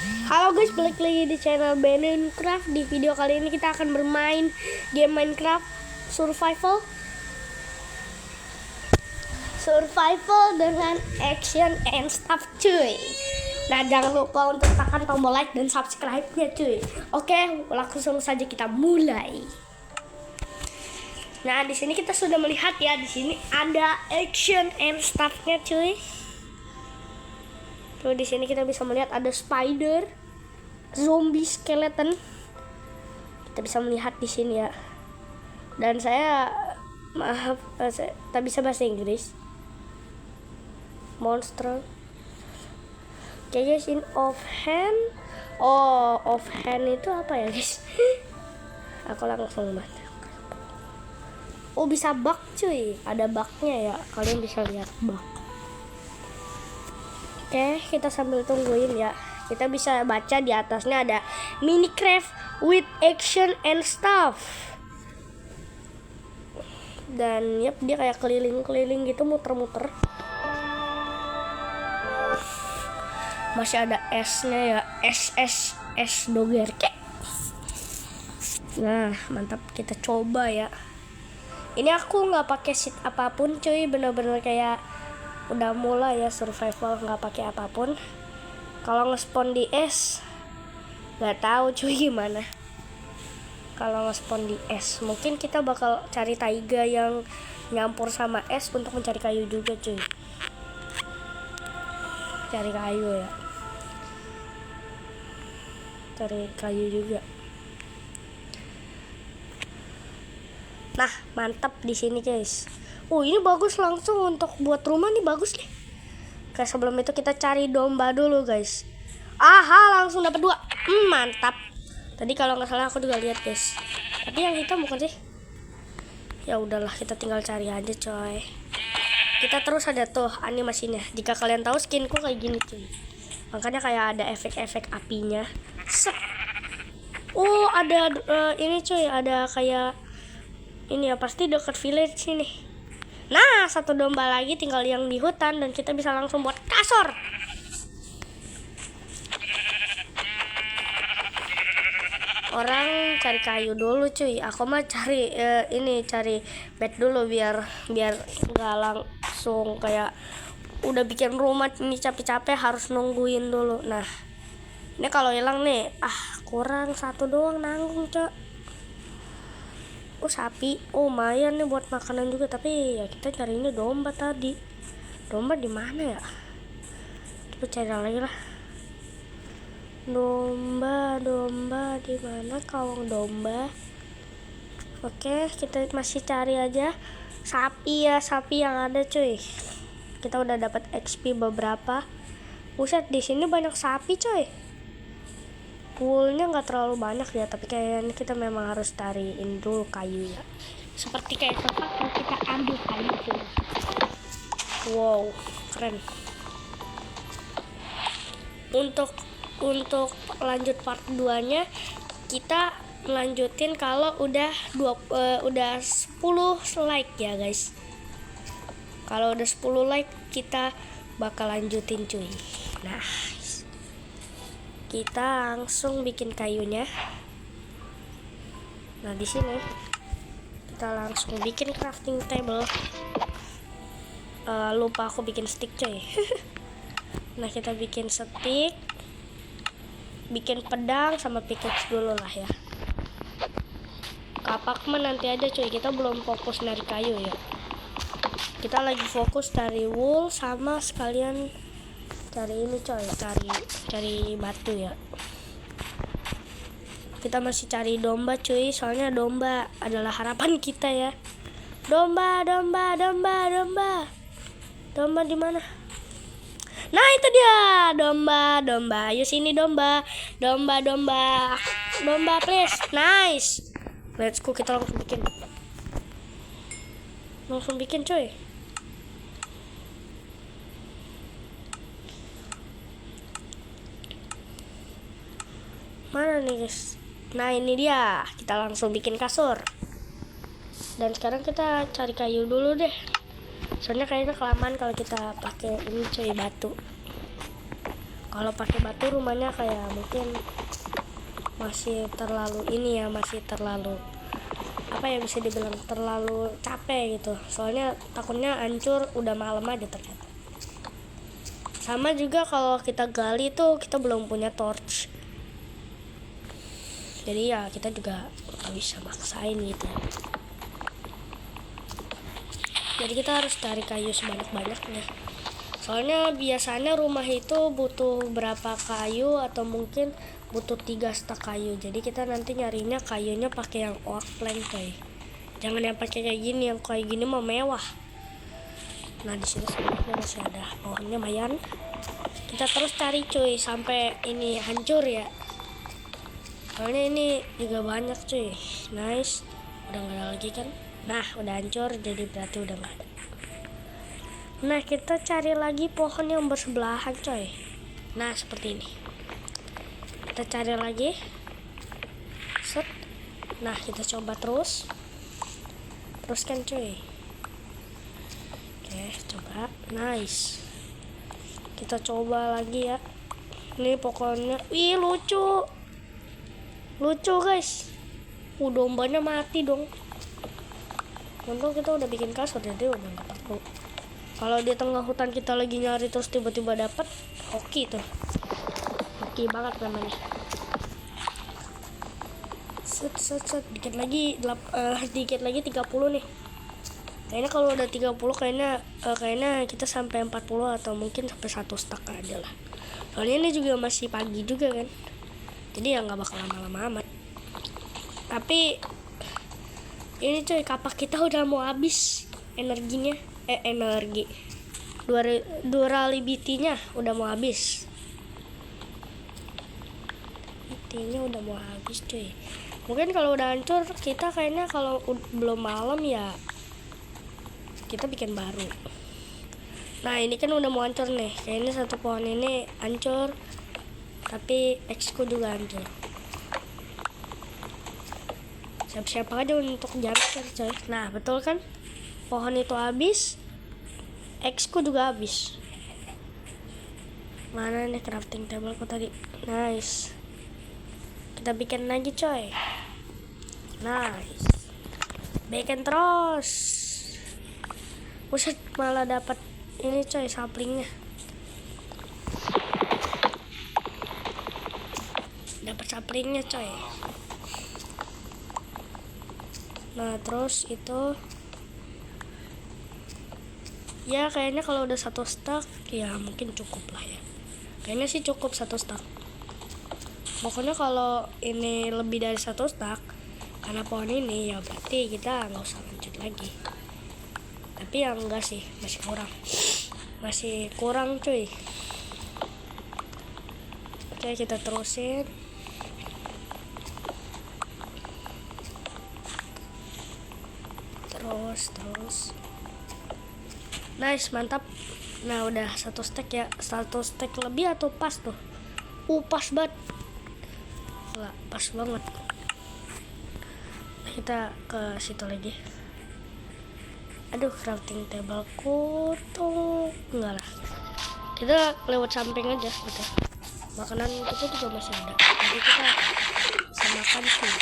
Halo guys, balik lagi di channel Minecraft. Di video kali ini kita akan bermain game Minecraft Survival dengan action and stuff cuy. Nah, jangan lupa untuk tekan tombol like dan subscribe-nya cuy. Oke, langsung saja kita mulai. Nah, di sini kita sudah melihat ya, di sini ada action and stuff-nya cuy. Tuh, di sini kita bisa melihat ada spider, zombie, skeleton. Kita bisa melihat di sini ya. Dan saya saya tak bisa bahasa Inggris. Monster. Oke guys, in offhand. Oh, offhand itu apa ya guys? Aku langsung baca. Oh, bisa bug cuy. Ada bugnya ya. Kalian bisa lihat bug. Oke, kita sambil tungguin ya. Kita bisa baca di atasnya ada Minecraft with action and stuff. Dan yep, dia kayak keliling-keliling gitu, muter-muter. Masih ada S-nya ya, S doger kek. Nah, mantap, kita coba ya. Ini aku nggak pakai sheet apapun cuy, bener-bener kayak udah mulai ya survival nggak pakai apapun. Kalau nge-spawn di es nggak tahu cuy gimana. Kalau nge-spawn di es mungkin kita bakal cari taiga yang nyampur sama es untuk mencari kayu juga cuy. Cari kayu ya. Cari kayu juga. Nah, mantap di sini guys. Oh, ini bagus langsung untuk buat rumah nih, bagus nih. Oke, sebelum itu kita cari domba dulu guys. Aha, langsung dapat 2. Mantap. Tadi kalau nggak salah aku juga lihat guys. Tapi yang hitam bukan sih? Ya udahlah, kita tinggal cari aja coy. Kita terus ada tuh animasinya. Jika kalian tahu skinku kayak gini cuy. Makanya kayak ada efek-efek apinya. Set. Oh, ada ini cuy, ada kayak ini ya, pasti dekat village sini. Nah, satu domba lagi tinggal yang di hutan dan kita bisa langsung buat kasur. Orang cari kayu dulu cuy. Aku mah cari cari bed dulu biar nggak langsung kayak udah bikin rumah ini capek-capek harus nungguin dulu. Nah, ini kalau hilang nih, kurang satu doang nanggung cok. Oh, sapi, lumayan nih buat makanan juga, tapi ya kita cari ini domba tadi. Domba di mana ya? Coba cari lagi lah. Domba di mana kawang domba? Oke, kita masih cari aja. Sapi ya, sapi yang ada cuy. Kita udah dapat XP beberapa. Buset, di sini banyak sapi cuy. Woolnya nggak terlalu banyak ya, tapi kayaknya kita memang harus cariin dulu kayu ya. Seperti kayak tempat yang kita ambil kayu tuh. Wow, keren. Untuk lanjut part 2-nya kita lanjutin kalau udah 10 like ya guys. Kalau udah 10 like kita bakal lanjutin cuy. Nah, kita langsung bikin kayunya. Nah, di sini kita langsung bikin crafting table. Lupa aku bikin stick coy. Nah, kita bikin stick, bikin pedang sama pickaxe dulu lah ya. Kapak mah nanti aja coy, kita belum fokus dari kayu ya. Kita lagi fokus dari wool sama sekalian cari ini coy, cari batu ya. Kita masih cari domba cuy, soalnya domba adalah harapan kita ya. Domba di mana? Nah, itu dia domba. Ayo sini domba please. Nice, let's go, kita langsung bikin coy. Mana nih guys? Nah, ini dia. Kita langsung bikin kasur. Dan sekarang kita cari kayu dulu deh. Soalnya kayaknya kelamaan kalau kita pakai ini coy, batu. Kalau pakai batu rumahnya kayak mungkin masih terlalu masih terlalu apa ya, bisa dibilang terlalu capek gitu. Soalnya takutnya hancur udah malam aja ternyata. Sama juga kalau kita gali tuh kita belum punya torch. Jadi ya kita juga nggak bisa maksain gitu. Jadi kita harus cari kayu sebanyak-banyaknya. Soalnya biasanya rumah itu butuh berapa kayu atau mungkin butuh 3 stak kayu. Jadi kita nanti nyarinya kayunya pakai yang oak plank coy. Jangan yang pakai kayak gini, yang kayak gini mah mewah. Nah di sini sebenarnya masih ada pohonnya lumayan. Kita terus cari cuy sampai ini hancur ya. Soalnya ini juga banyak cuy. Nice. Udah nggak ada lagi kan? Nah udah hancur, jadi berarti udah nggak ada. Nah kita cari lagi pohon yang bersebelahan coy. Nah seperti ini. Kita cari lagi. Set. Nah kita coba terus. Teruskan cuy. Oke, coba. Nice. Kita coba lagi ya. Ini pokoknya lucu. Lucu guys. Dombanya mati dong. Untung kita udah bikin kasur jadi udah gak perlu. Kalau di tengah hutan kita lagi nyari terus tiba-tiba dapat, hoki tuh. Hoki banget namanya. Set dikit lagi 30 nih. Kayaknya kalau udah 30 kayaknya kita sampai 40 atau mungkin sampai 1 stak aja lah. Soalnya ini juga masih pagi juga kan. Jadi ya nggak bakal lama-lama amat. Tapi ini coy, kapak kita udah mau habis energinya. Energi durability-nya udah mau habis. Intinya udah mau habis cuy. Mungkin kalau udah hancur kita kayaknya kalau belum malam ya kita bikin baru. Nah ini kan udah mau hancur nih. Kayaknya satu pohon ini hancur, tapi X-ku juga hancur. Siap-siap aja untuk jumpscare coy. Nah betul kan, pohon itu habis, X-ku juga habis. Mana nih crafting table ku tadi? Nice. Kita bikin lagi coy. Nice. Bikin terus. Buset, malah dapat ini coy, saplingnya. Dapat saplingnya coy. Nah terus itu ya kayaknya kalau udah 1 stak ya mungkin cukup lah ya. Kayaknya sih cukup 1 stak. Pokoknya kalau ini lebih dari 1 stak karena pohon ini ya berarti kita nggak usah lanjut lagi. Tapi ya enggak sih, masih kurang cuy. Oke kita terusin. Terus nice, mantap. Nah udah 1 stack ya, 1 stack lebih atau pas tuh? Pas banget. Wah, pas banget. Nah, kita ke situ lagi. Aduh, crafting table ku tuh enggak lah. Kita lewat samping aja gitu. Makanan kita juga masih ada. Jadi kita bisa makan sih.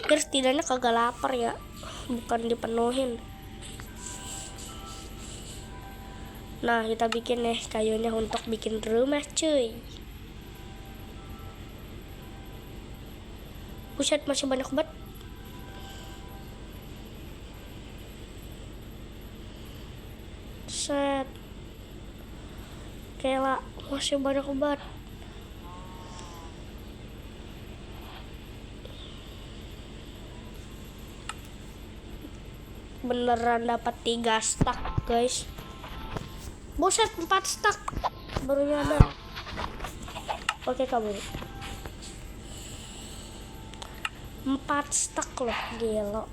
Biar setidaknya kagak lapar ya, bukan dipenuhin. Nah kita bikin nih kayunya untuk bikin rumah cuy. Buset, masih banyak banget. Set. Kayak masih banyak banget. Beneran dapat 3 stak guys. Buset, 4 stak baru nyadar. Oke kabur. 4 stak loh, gila.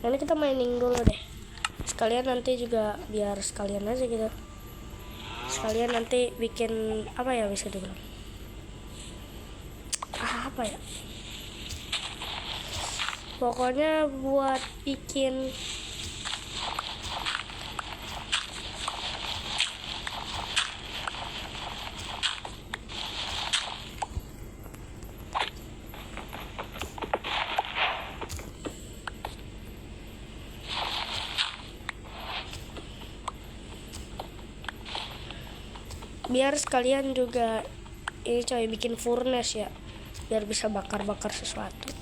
Nanti kita mining dulu deh. Sekalian nanti juga biar sekalian aja gitu. Sekalian nanti bikin apa ya bisa dibilang. Apa ya? Pokoknya buat bikin biar sekalian juga ini coy bikin furnace ya, biar bisa bakar-bakar sesuatu.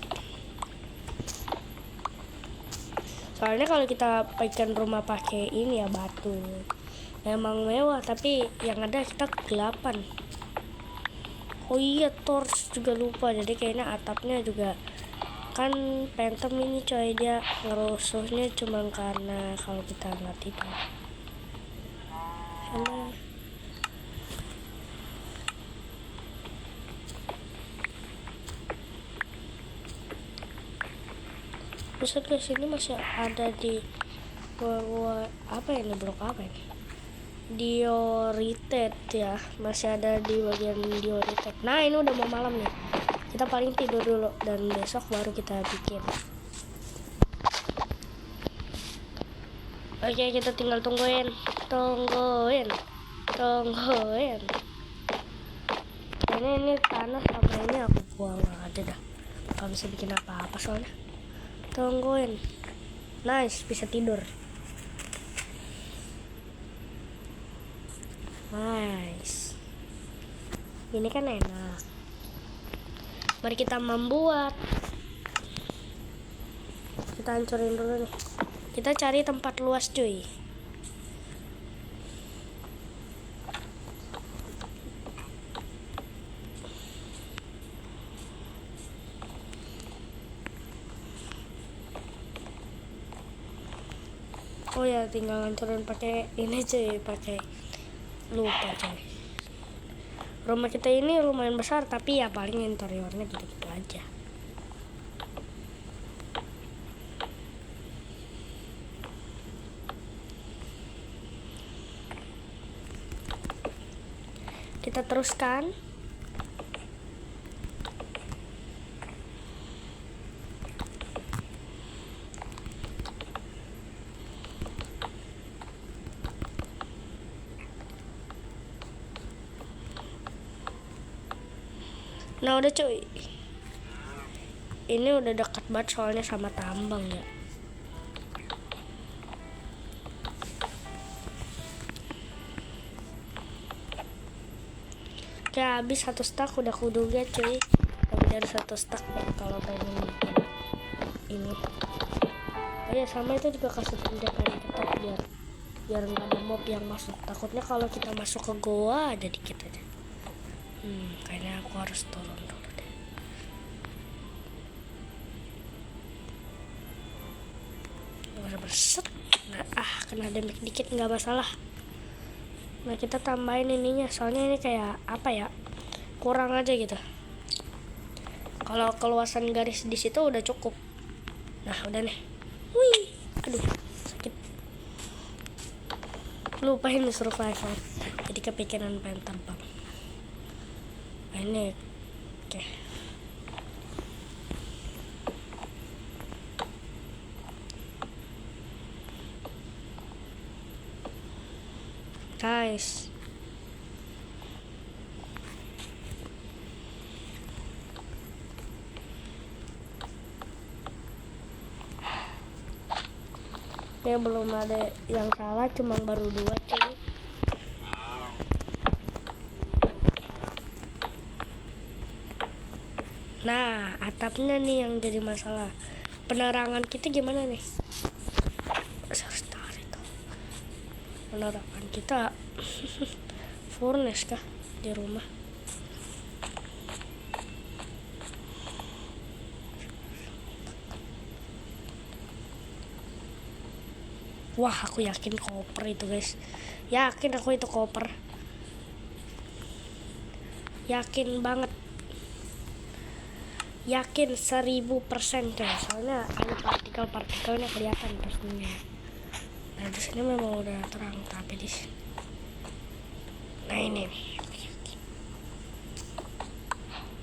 Soalnya kalau kita bikin rumah pakai ini ya batu, memang mewah tapi yang ada kita kegelapan. Oh iya, torch juga lupa. Jadi kayaknya atapnya juga kan Phantom ini coy, dia ngerusuhnya cuma karena kalau kita nggak tidur. Karena buset guys, ini masih ada di apa ini, blok apa ini, dioritet ya, masih ada di bagian dioritet. Nah ini udah mau malam nih, kita paling tidur dulu dan besok baru kita bikin. Oke, kita tinggal tungguin. Ini tanah sama ini aku buang aja dah, kalau bisa bikin apa-apa soalnya. Tungguin. Nice, bisa tidur. Nice. Ini kan enak. Mari kita membuat. Kita hancurin dulu nih. Kita cari tempat luas cuy. Oh ya, tinggal hancurin pakai ini cuy, pakai lupa cuy. Rumah kita ini lumayan besar tapi ya paling interiornya gitu-gitu aja. Kita teruskan. Nah udah cuy, ini udah dekat banget soalnya sama tambang ya. Oke, habis 1 stack udah kuduga cuy, lebih dari 1 stack kalau pengen bikin ini. Oh ya, sama itu juga kasih penjagaan ketat biar nggak ada mob yang masuk. Takutnya kalau kita masuk ke goa ada dikit aja. Kayaknya aku harus turun dulu deh. Berset. Nah, kena damage dikit nggak masalah. Nah kita tambahin ininya, soalnya ini kayak apa ya, kurang aja gitu. Kalau keluasan garis di situ udah cukup. Nah udah nih. Wih, aduh sakit. Lupain survival. Jadi kepikiran pengen terbang. Nah, ini oke. Guys, ya belum ada yang salah, cuma baru 2 cuy. Nah atapnya nih yang jadi masalah. Penerangan kita gimana nih? Harus tarik tuh. Penerangan kita furnace kah di rumah? Wah, aku yakin koper itu guys. Yakin aku itu koper. Yakin banget. Yakin 1000% coy. Soalnya ada partikel-partikelnya kelihatan pastinya. Nah di sini memang udah terang, tapi di sini. Nah ini nih.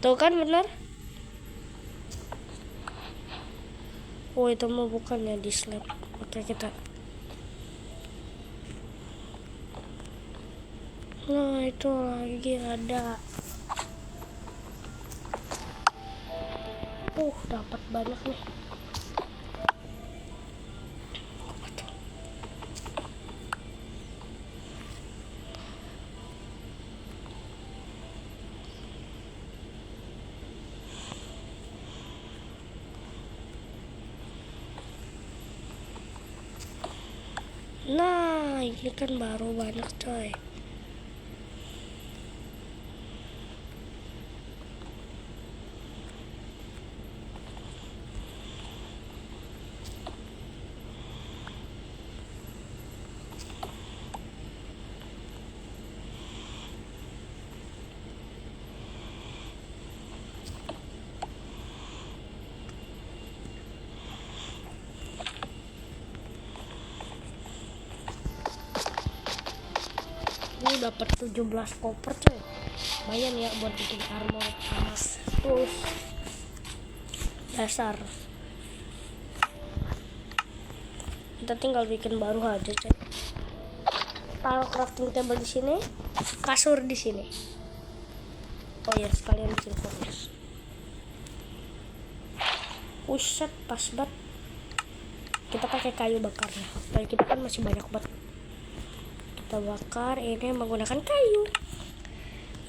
Tuh kan bener. Oh itu mah bukan ya, di slab. Oke kita. Nah itu lagi ada. Dapat banyak nih. Nah, ini kan baru banyak coy. Ini dapat 17 koper coy. Lumayan ya buat bikin armor sama tools dasar. Kita tinggal bikin baru aja coy. Taruh crafting table di sini, kasur di sini. Oh ya, sekalian bikin furnace. Uset, pas banget. Kita pakai kayu bakarnya. Kayu kita kan masih banyak banget. Kita bakar ini menggunakan kayu.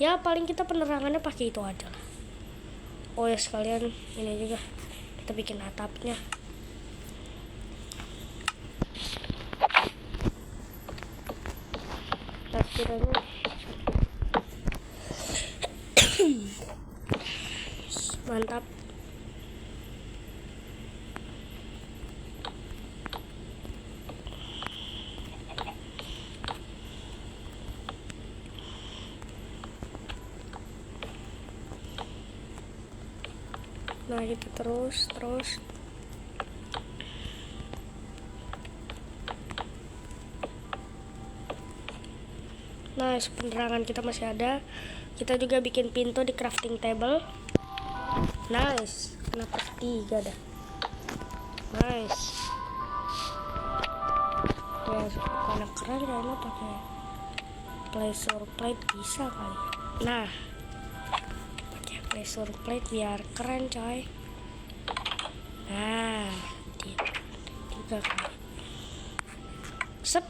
Ya paling kita penerangannya pakai itu aja lah. Oh ya, sekalian ini juga kita bikin atapnya. Kiranya mantap. Nah kita terus nah penerangan kita masih ada. Kita juga bikin pintu di crafting table. Nice, kenapa 3 dah. Nice ya, karena keren kayaknya pakai pleasure plate bisa kali. Nah pakai pleasure plate biar keren coy. Nah tiga kali set.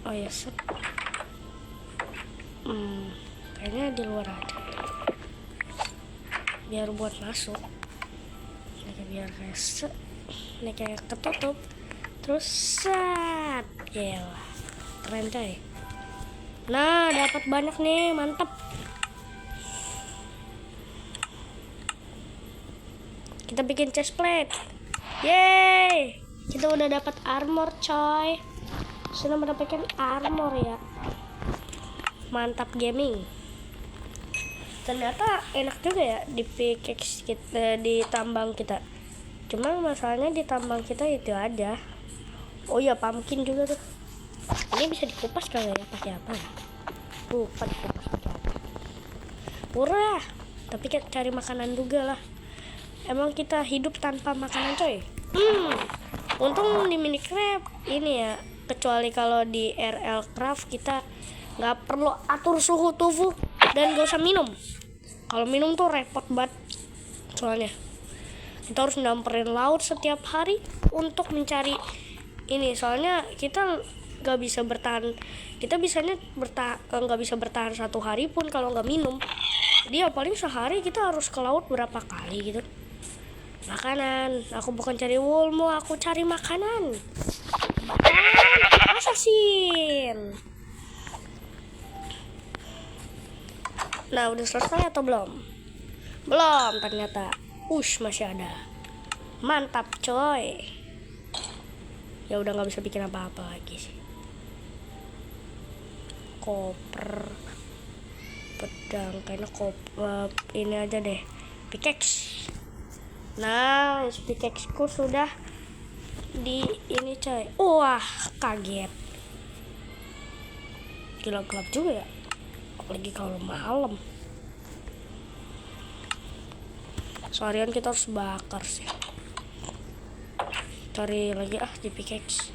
Oh ya set. Kayaknya di luar aja biar buat masuk. Ini biar kayak set. Ini kayak ketutup terus set. Yelah keren coy. Nah dapat banyak nih, mantap. Kita bikin chest plate. Yeay, kita udah dapat armor coy. Sudah mendapatkan armor ya. Mantap gaming. Ternyata enak juga ya di pickaxe kita, di tambang kita. Cuma masalahnya di tambang kita itu aja. Oh ya, pumpkin juga tuh. Ini bisa dikupas kali ya, pakai apa ya? Lupa dikupas pakai apa. Murah, tapi kita cari makanan juga lah. Emang kita hidup tanpa makanan coy. Untung di Minecraft ini ya, kecuali kalau di RL Craft kita nggak perlu atur suhu tubuh dan gak usah minum. Kalau minum tuh repot banget, soalnya kita harus nyamperin laut setiap hari untuk mencari ini. Soalnya kita nggak bisa bertahan, kita bisanya nggak bisa bertahan 1 hari pun kalau nggak minum. Jadi ya paling sehari kita harus ke laut berapa kali gitu. Makanan, aku bukan cari woolmu, aku cari makanan. Assassin. Nah udah selesai atau belum? Belum ternyata. Masih ada. Mantap coy. Ya udah nggak bisa bikin apa-apa lagi sih. Koper, pedang, kayaknya koper ini aja deh. Pickaxe. Nah pickaxeku sudah di ini coy. Wah kaget. Gila gelap juga ya. Apalagi kalau malam. Seharian kita harus bakar sih. Cari lagi di pickaxe.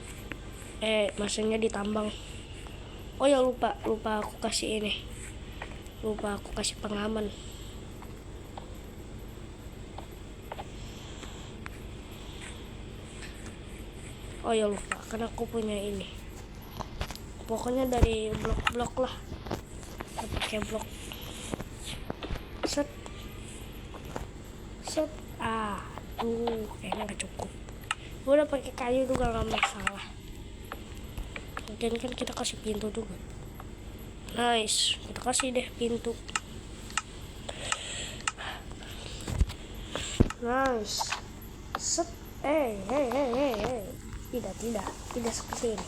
Maksudnya ditambang. Oh ya lupa aku kasih ini. Lupa aku kasih pengaman. Oh ya lupa, karena aku punya ini. Pokoknya dari blok-blok lah. Kita pakai blok. Set. Tuh kayaknya nggak cukup. Gue udah pakai kayu juga nggak masalah. Dan kan kita kasih pintu juga. Nice, kita kasih deh pintu. Nice. Set. Tidak seperti ini.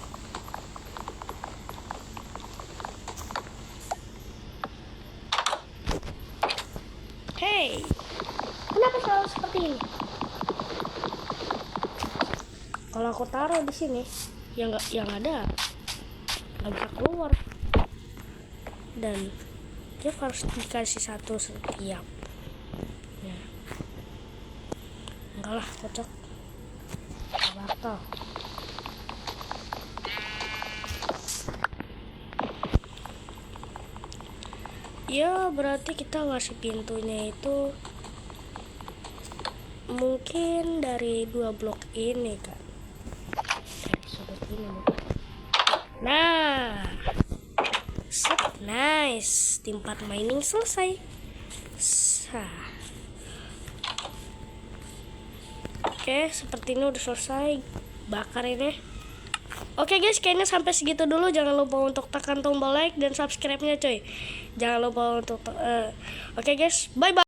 Hey, kenapa selalu seperti ini? Kalau aku taruh di sini, yang ada nggak bisa keluar. Dan dia harus dikasih satu setiap. Ya. Enggak lah, kocak. Bakal. Ya berarti kita ngasih pintunya itu mungkin dari 2 blok ini kan. Dari sudut ini mungkin. Nah, nice. Tempat mining selesai. Oke, seperti ini udah selesai. Bakar ini. Oke guys, kayaknya sampai segitu dulu. Jangan lupa untuk tekan tombol like dan subscribe-nya coy. Jangan lupa untuk Oke guys, bye bye.